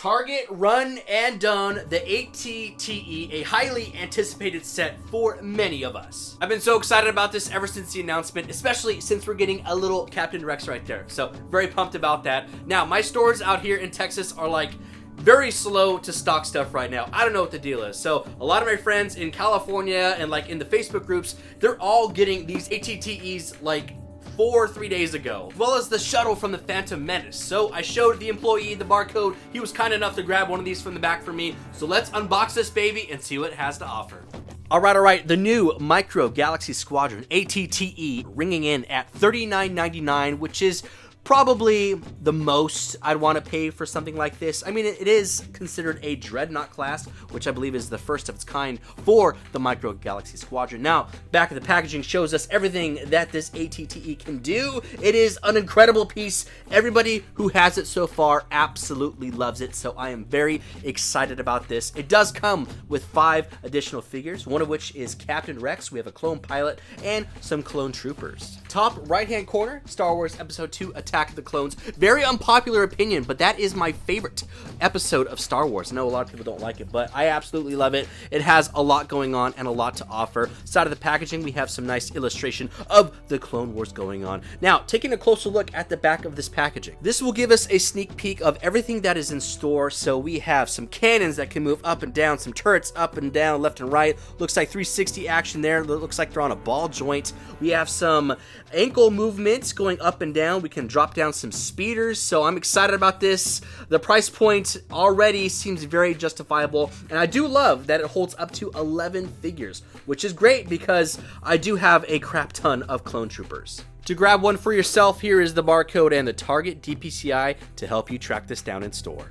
Target Run and Done, the ATTE, a highly anticipated set for many of us. I've been so excited about this ever since the announcement, especially since we're getting a little Captain Rex right there. So very pumped about that. Now, my stores out here in Texas are like very slow to stock stuff right now. I don't know what the deal is. So a lot of my friends in California and like in the Facebook groups, they're all getting these ATTEs like 3 days ago, as well as the shuttle from the Phantom Menace. So I showed the employee the barcode. He was kind enough to grab one of these from the back for me. So let's unbox this baby and see what it has to offer. All right. The new Micro Galaxy Squadron ATTE ringing in at $39.99, which is probably the most I'd want to pay for something like this. I mean, it is considered a Dreadnought class, which I believe is the first of its kind for the Micro Galaxy Squadron. Now, back of the packaging shows us everything that this ATTE can do. It is an incredible piece. Everybody who has it so far absolutely loves it, so I am very excited about this. It does come with 5 additional figures, one of which is Captain Rex. We have a clone pilot and some clone troopers. Top right-hand corner, Star Wars Episode 2 Attack of the Clones. Very unpopular opinion, but that is my favorite episode of Star Wars. I know a lot of people don't like it, but I absolutely love it. It has a lot going on and a lot to offer. Side of the packaging, we have some nice illustration of the Clone Wars going on. Now, taking a closer look at the back of this packaging. This will give us a sneak peek of everything that is in store. So we have some cannons that can move up and down, some turrets up and down, left and right. Looks like 360 action there. Looks like they're on a ball joint. We have some ankle movements going up and down. We can drop down some speeders, so I'm excited about this. The price point already seems very justifiable, and I do love that it holds up to 11 figures, which is great because I do have a crap ton of clone troopers. To grab one for yourself, here is the barcode and the Target DPCI to help you track this down in store.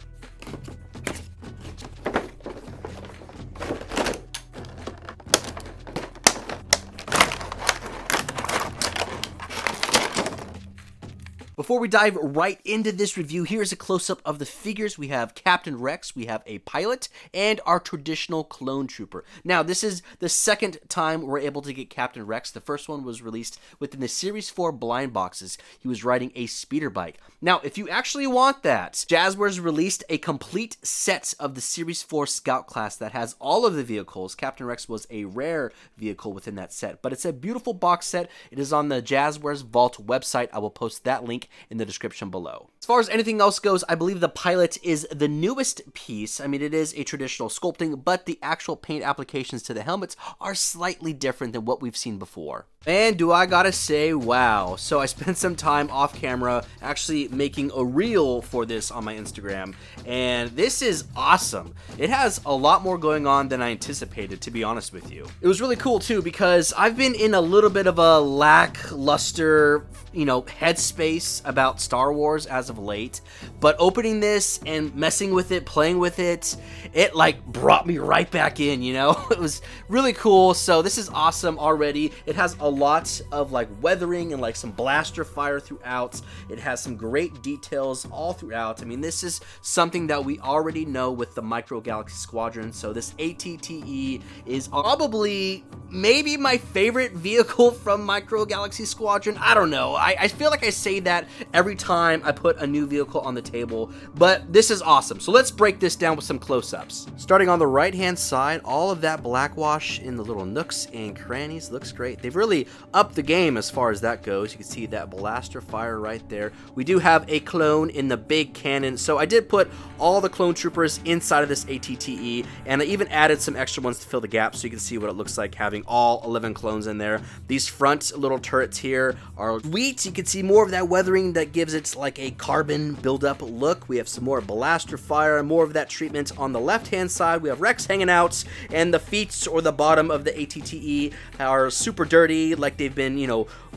Before we dive right into this review, here's a close-up of the figures. We have Captain Rex, we have a pilot, and our traditional clone trooper. Now, this is the second time we're able to get Captain Rex. The first one was released within the Series 4 blind boxes. He was riding a speeder bike. Now, if you actually want that, JAZWARES released a complete set of the Series 4 Scout class that has all of the vehicles. Captain Rex was a rare vehicle within that set, but it's a beautiful box set. It is on the JAZWARES Vault website. I will post that link in the description below. As far as anything else goes, I believe the pilot is the newest piece. I mean, it is a traditional sculpting, but the actual paint applications to the helmets are slightly different than what we've seen before. And do I gotta say, wow. So I spent some time off camera actually making a reel for this on my Instagram, and this is awesome. It has a lot more going on than I anticipated, to be honest with you. It was really cool too, because I've been in a little bit of a lackluster, headspace about Star Wars as of late, but opening this and messing with it, playing with it, it like brought me right back in, It was really cool. So this is awesome already. It has a lot of like weathering and like some blaster fire throughout. It has some great details all throughout. I mean, this is something that we already know with the Micro Galaxy Squadron. So this ATTE is probably maybe my favorite vehicle from Micro Galaxy Squadron. I don't know. I feel like I say that every time I put a new vehicle on the table, but this is awesome. So let's break this down with some close-ups. Starting on the right-hand side, all of that black wash in the little nooks and crannies looks great. They've really upped the game as far as that goes. You can see that blaster fire right there. We do have a clone in the big cannon, so I did put all the clone troopers inside of this ATTE, and I even added some extra ones to fill the gap so you can see what it looks like having all 11 clones in there. These front little turrets here are sweet. You can see more of that weathering that gives it like a carbon buildup look. We have some more blaster fire, more of that treatment on the left-hand side. We have Rex hanging out, and the feet or the bottom of the ATTE are super dirty, like they've been,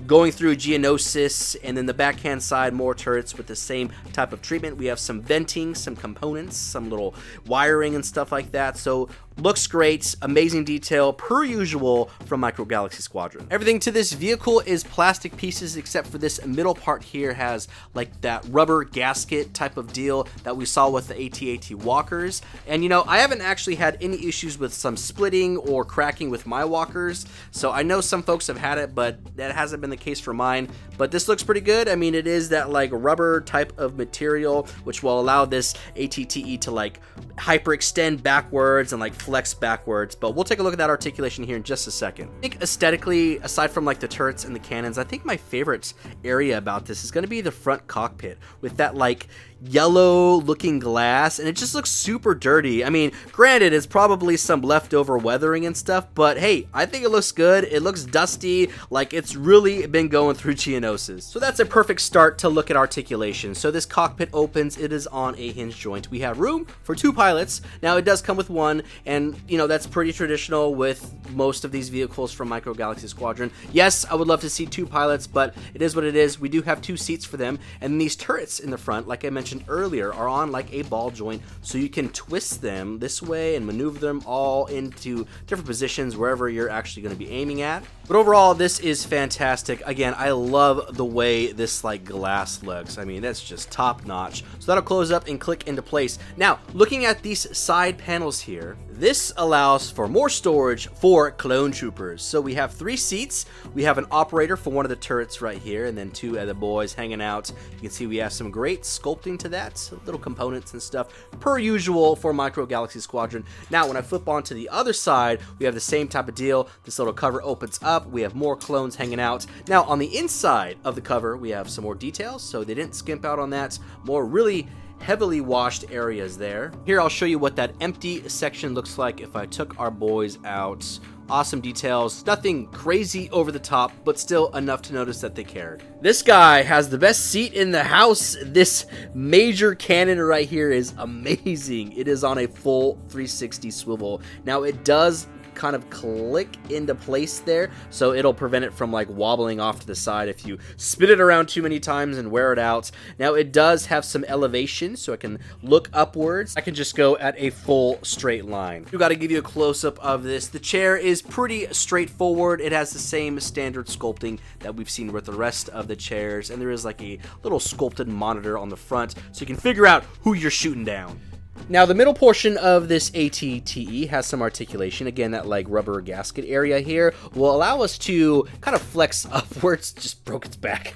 going through Geonosis. And then the backhand side, more turrets with the same type of treatment. We have some venting, some components, some little wiring and stuff like that. So Looks great, amazing detail, per usual from Micro Galaxy Squadron. Everything to this vehicle is plastic pieces except for this middle part here has like that rubber gasket type of deal that we saw with the AT-AT walkers. And you know, I haven't actually had any issues with some splitting or cracking with my walkers, so I know some folks have had it, but that hasn't been the case for mine. But this looks pretty good. I mean, it is that like rubber type of material which will allow this AT-TE to like hyperextend backwards and like flex backwards, but we'll take a look at that articulation here in just a second. I think aesthetically, aside from like the turrets and the cannons, I think my favorite area about this is going to be the front cockpit with that like yellow looking glass, and it just looks super dirty. I mean, granted, it's probably some leftover weathering and stuff, but hey, I think it looks good. It looks dusty, like it's really been going through Geonosis. So that's a perfect start to look at articulation. So this cockpit opens, it is on a hinge joint. We have room for 2 pilots. Now it does come with 1, and you know, that's pretty traditional with most of these vehicles from Micro Galaxy Squadron. Yes, I would love to see 2 pilots, but it is what it is. We do have 2 seats for them, and these turrets in the front, like I mentioned earlier, are on like a ball joint, so you can twist them this way and maneuver them all into different positions wherever you're actually going to be aiming at. But overall, this is fantastic. Again, I love the way this like glass looks. I mean, that's just top notch. So that'll close up and click into place. Now, looking at these side panels here, this allows for more storage for clone troopers. So we have 3 seats. We have an operator for one of the turrets right here, and then 2 other boys hanging out. You can see we have some great sculpting to that, little components and stuff, per usual for Micro Galaxy Squadron. Now, when I flip onto the other side, we have the same type of deal. This little cover opens up. We have more clones hanging out. Now, on the inside of the cover, we have some more details, so they didn't skimp out on that. More really heavily washed areas there. Here I'll show you what that empty section looks like if I took our boys out. Awesome details, nothing crazy over the top, but still enough to notice that they cared. This guy has the best seat in the house. This major cannon right here is amazing. It is on a full 360 swivel. Now it does kind of click into place there, so it'll prevent it from like wobbling off to the side if you spin it around too many times and wear it out. Now it does have some elevation, so I can look upwards. I can just go at a full straight line. We've got to give you a close-up of this. The chair is pretty straightforward. It has the same standard sculpting that we've seen with the rest of the chairs, and there is like a little sculpted monitor on the front, so you can figure out who you're shooting down. Now, the middle portion of this AT-TE has some articulation. Again, that like rubber gasket area here will allow us to kind of flex upwards. Just broke its back.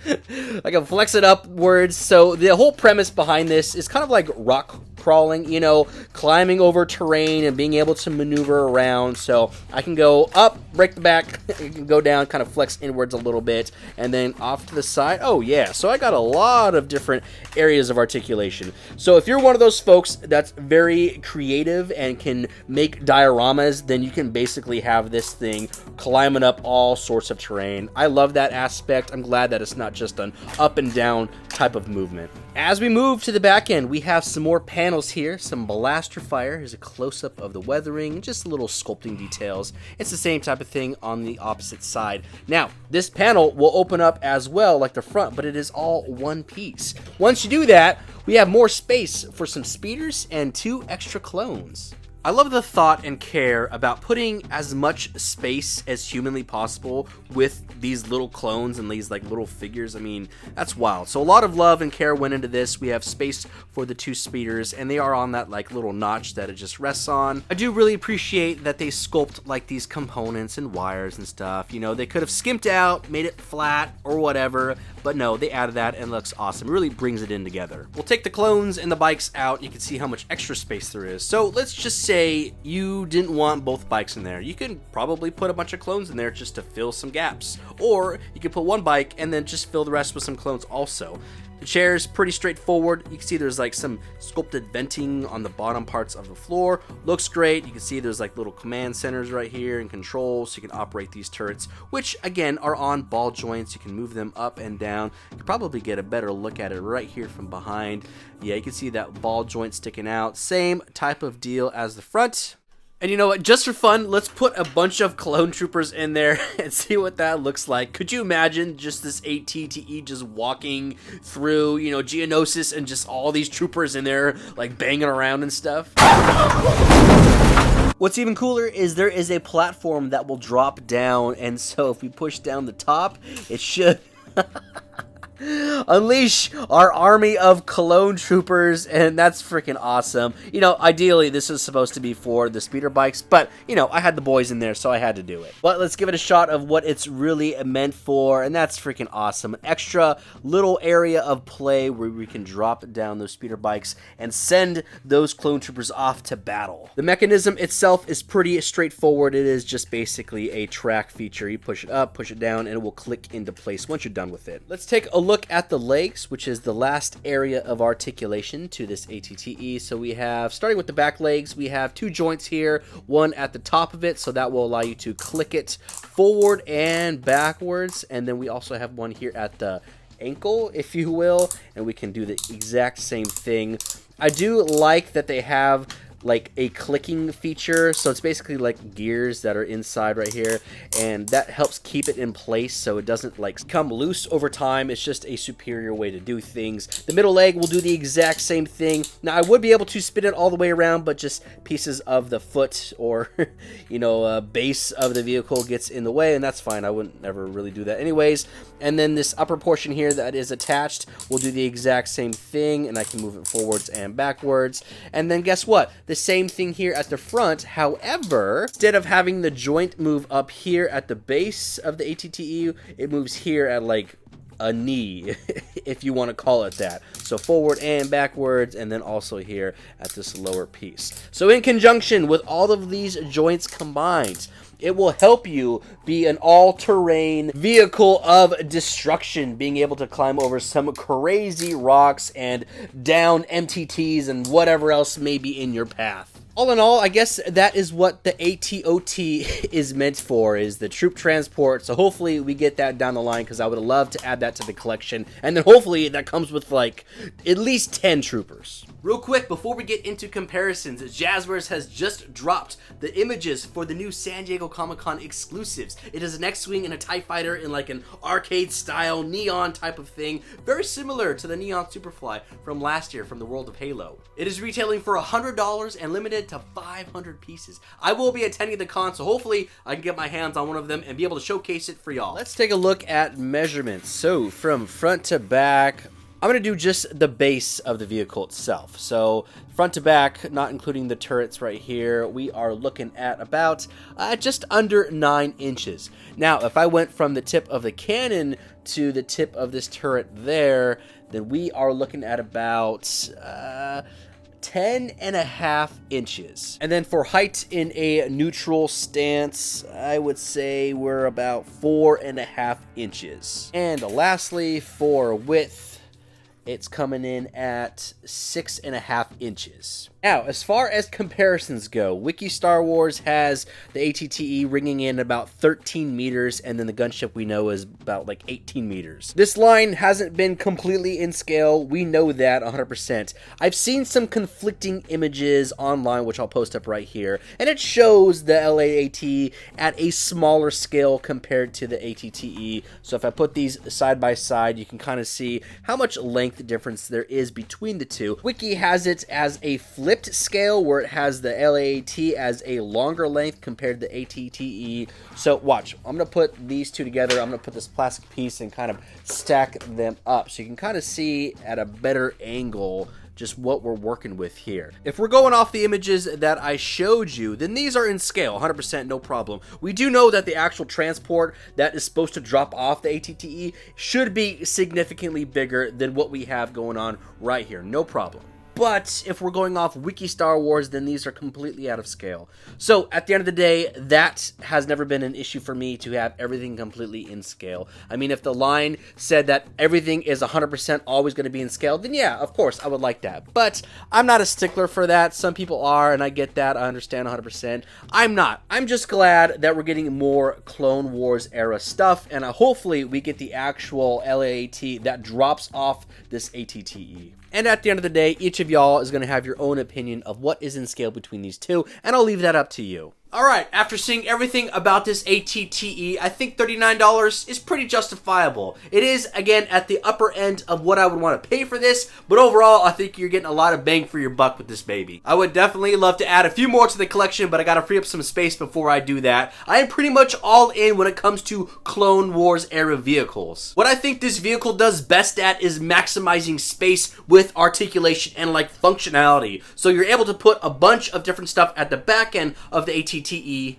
I can flex it upwards. So the whole premise behind this is kind of like rock crawling, you know, climbing over terrain and being able to maneuver around. So I can go up, break the back, I can go down, kind of flex inwards a little bit, and then off to the side. Oh yeah, so I got a lot of different areas of articulation. So if you're one of those folks that's very creative and can make dioramas, then you can basically have this thing climbing up all sorts of terrain. I love that aspect. I'm glad that it's not just an up and down type of movement. As we move to the back end, we have some more panels here, some blaster fire. Here's a close-up of the weathering, just little sculpting details. It's the same type of thing on the opposite side. Now, this panel will open up as well like the front, but it is all one piece. Once you do that, we have more space for some speeders and 2 extra clones. I love the thought and care about putting as much space as humanly possible with these little clones and these like little figures. I mean, that's wild. So a lot of love and care went into this. We have space for the 2 speeders, and they are on that like little notch that it just rests on. I do really appreciate that they sculpt like these components and wires and stuff. You know, they could have skimped out, made it flat or whatever, but no, they added that and it looks awesome. It really brings it in together. We'll take the clones and the bikes out. You can see how much extra space there is. So let's just say you didn't want both bikes in there. You can probably put a bunch of clones in there just to fill some gaps. Or you could put one bike and then just fill the rest with some clones also. The chair is pretty straightforward. You can see there's like some sculpted venting on the bottom parts of the floor. Looks great. You can see there's like little command centers right here and controls, so you can operate these turrets, which again are on ball joints. You can move them up and down. You can probably get a better look at it right here from behind. Yeah, you can see that ball joint sticking out. Same type of deal as the front. And you know what, just for fun, let's put a bunch of clone troopers in there and see what that looks like. Could you imagine just this AT-TE just walking through, you know, Geonosis and just all these troopers in there, like banging around and stuff? What's even cooler is there is a platform that will drop down, and so if we push down the top, it should unleash our army of clone troopers, and that's freaking awesome. You know, ideally this is supposed to be for the speeder bikes, but you know, I had the boys in there, so I had to do it. But let's give it a shot of what it's really meant for, and that's freaking awesome. An extra little area of play where we can drop down those speeder bikes and send those clone troopers off to battle. The mechanism itself is pretty straightforward. It is just basically a track feature. You push it up, push it down, and it will click into place once you're done with it. Let's take a look at the legs, which is the last area of articulation to this ATTE. So we have, starting with the back legs, we have 2 joints here, one at the top of it, so that will allow you to click it forward and backwards, and then we also have one here at the ankle, if you will, and we can do the exact same thing. I do like that they have like a clicking feature, so it's basically like gears that are inside right here, and that helps keep it in place so it doesn't like come loose over time. It's just a superior way to do things. The middle leg will do the exact same thing. Now I would be able to spin it all the way around, but just pieces of the foot or you know, base of the vehicle gets in the way, and that's fine. I wouldn't ever really do that anyways. And then this upper portion here that is attached will do the exact same thing, and I can move it forwards and backwards. And then guess what? The same thing here at the front. However, instead of having the joint move up here at the base of the ATTE, it moves here at like a knee, if you want to call it that. So forward and backwards, and then also here at this lower piece. So in conjunction with all of these joints combined, it will help you be an all-terrain vehicle of destruction, being able to climb over some crazy rocks and down MTTs and whatever else may be in your path. All in all, I guess that is what the ATOT is meant for, is the troop transport. So hopefully we get that down the line, because I would love to add that to the collection. And then hopefully that comes with like at least 10 troopers. Real quick, before we get into comparisons, JAZWARES has just dropped the images for the new San Diego Comic-Con exclusives. It is an X-Wing and a TIE Fighter in like an arcade-style neon type of thing, very similar to the Neon Superfly from last year from the world of Halo. It is retailing for $100 and limited to 500 pieces. I will be attending the con, so hopefully I can get my hands on one of them and be able to showcase it for y'all. Let's take a look at measurements. So from front to back, I'm going to do just the base of the vehicle itself. So front to back, not including the turrets right here, we are looking at about just under 9 inches. Now, if I went from the tip of the cannon to the tip of this turret there, then we are looking at about 10.5 inches. And then for height in a neutral stance, I would say we're about 4.5 inches. And lastly, for width, it's coming in at 6.5 inches. Now, as far as comparisons go, Wiki Star Wars has the ATTE ringing in about 13 meters, and then the gunship we know is about like 18 meters. This line hasn't been completely in scale. We know that 100%. I've seen some conflicting images online, which I'll post up right here, and it shows the LAAT at a smaller scale compared to the ATTE. So if I put these side by side, you can kind of see how much length difference there is between the two. Wiki has it as a flipped scale where it has the LAAT as a longer length compared to the ATTE. So watch, I'm going to put these two together. I'm going to put this plastic piece and kind of stack them up so you can kind of see at a better angle just what we're working with here. If we're going off the images that I showed you, then these are in scale, 100%, no problem. We do know that the actual transport that is supposed to drop off the ATTE should be significantly bigger than what we have going on right here, no problem. But if we're going off Wiki Star Wars, then these are completely out of scale. So at the end of the day, that has never been an issue for me to have everything completely in scale. I mean, if the line said that everything is 100% always going to be in scale, then yeah, of course, I would like that. But I'm not a stickler for that. Some people are, and I get that. I understand 100%. I'm not. I'm just glad that we're getting more Clone Wars era stuff, and hopefully we get the actual LAAT that drops off this ATTE. And at the end of the day, each of y'all is going to have your own opinion of what is in scale between these two, and I'll leave that up to you. Alright, after seeing everything about this ATTE, I think $39 is pretty justifiable. It is, again, at the upper end of what I would want to pay for this, but overall, I think you're getting a lot of bang for your buck with this baby. I would definitely love to add a few more to the collection, but I gotta free up some space before I do that. I am pretty much all in when it comes to Clone Wars era vehicles. What I think this vehicle does best at is maximizing space with articulation and like functionality. So you're able to put a bunch of different stuff at the back end of the ATTE,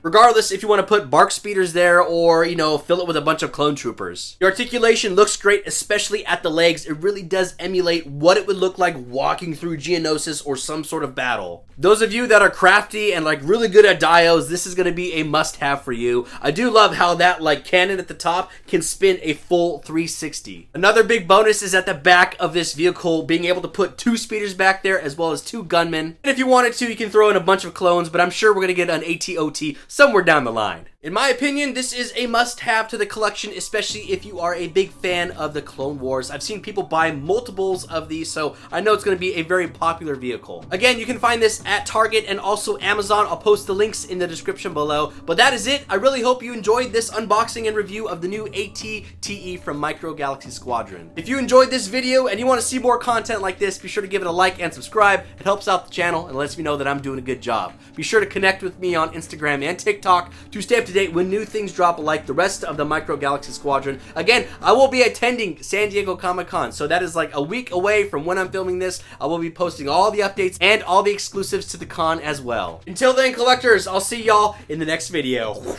regardless if you want to put bark speeders there or, you know, fill it with a bunch of clone troopers. The articulation looks great, especially at the legs. It really does emulate what it would look like walking through Geonosis or some sort of battle. Those of you that are crafty and like really good at dios, this is going to be a must-have for you. I do love how that like cannon at the top can spin a full 360. Another big bonus is at the back of this vehicle being able to put 2 speeders back there as well as 2 gunmen. And if you wanted to, you can throw in a bunch of clones, but I'm sure we're going to get an ATOT somewhere down the line. In my opinion, this is a must-have to the collection, especially if you are a big fan of the Clone Wars. I've seen people buy multiples of these, so I know it's going to be a very popular vehicle. Again, you can find this at Target and also Amazon. I'll post the links in the description below. But that is it. I really hope you enjoyed this unboxing and review of the new ATTE from Micro Galaxy Squadron. If you enjoyed this video and you want to see more content like this, be sure to give it a like and subscribe. It helps out the channel and lets me know that I'm doing a good job. Be sure to connect with me on Instagram and TikTok to stay up to date when new things drop like the rest of the Micro Galaxy Squadron. Again, I will be attending San Diego Comic-Con, so that is like a week away from when I'm filming this. I will be posting all the updates and all the exclusives to the con as well. Until then, collectors, I'll see y'all in the next video.